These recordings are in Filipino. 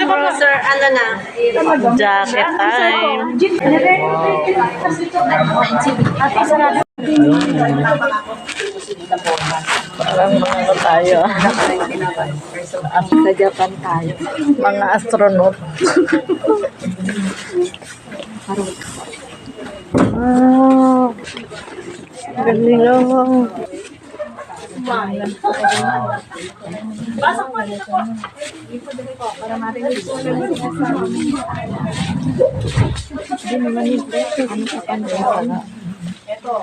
Sir, ano na? Jacket time. Parang mga tayo. Sa Japan tayo. Mga astronaut. Wow. Galing lang. Ito,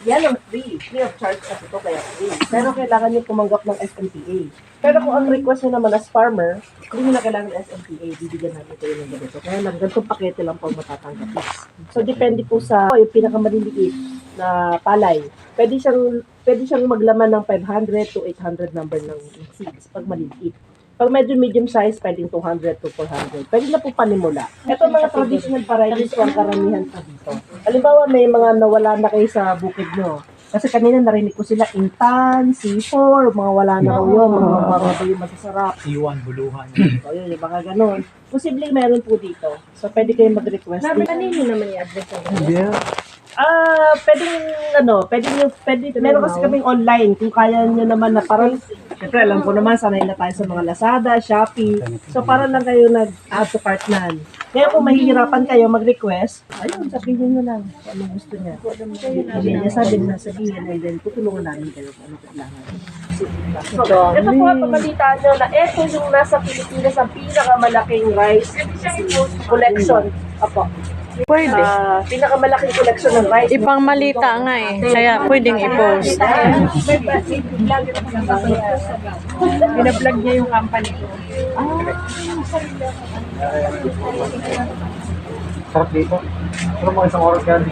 yan ang free of charge kasi ito kaya free. Pero kailangan nyo tumanggap ng SMPA. Pero kung ang request nyo naman as farmer, hindi nyo na kailangan ng SMPA, bibigyan natin kayo ng ganito. Kaya lang, ganitong pakete lang po matatanggap. So, depende po sa yung pinakamaliliit na palay. Pwede siyang maglaman ng 500 to 800 number ng seeds pag maliliit. Pag medyo medium size, pwedeng 200 to 400. Pwede na po panimula. Ito mga traditional varieties po ang karamihan pa dito. Halimbawa, may mga nawala na kayo sa bukid nyo. Kasi kanina narinig ko sila Intan, C4, mga wala na raw yun, mga ba yung masasarap. C1, buluhan. So yun, yung mga ganun. Posibleng meron po dito. So pwede kayong mag-request. Kanino naman i-address ang Meron kasi kaming online kung kaya nyo naman na parang, syempre alam ko naman, sanay na tayo sa mga Lazada, Shopee, so para lang kayo nag-add to cart nan. Kaya kung mahihirapan kayo mag-request, ayun, sabihin nyo lang kung anong gusto niya. Hindi niya sabihin, and then tutulungan namin kayo kung ano kailangan. So, ito po ang pamalitaan nyo na ito yung nasa Pilipinas ang pinakamalaking rice collection. Apo. Pwede. Pinakamalaking collection ng rice. Ibang malita nga eh. Kaya pwedeng i-post. Binablog niya yung company ko. Sarap dito. Pero mga isang oras yan.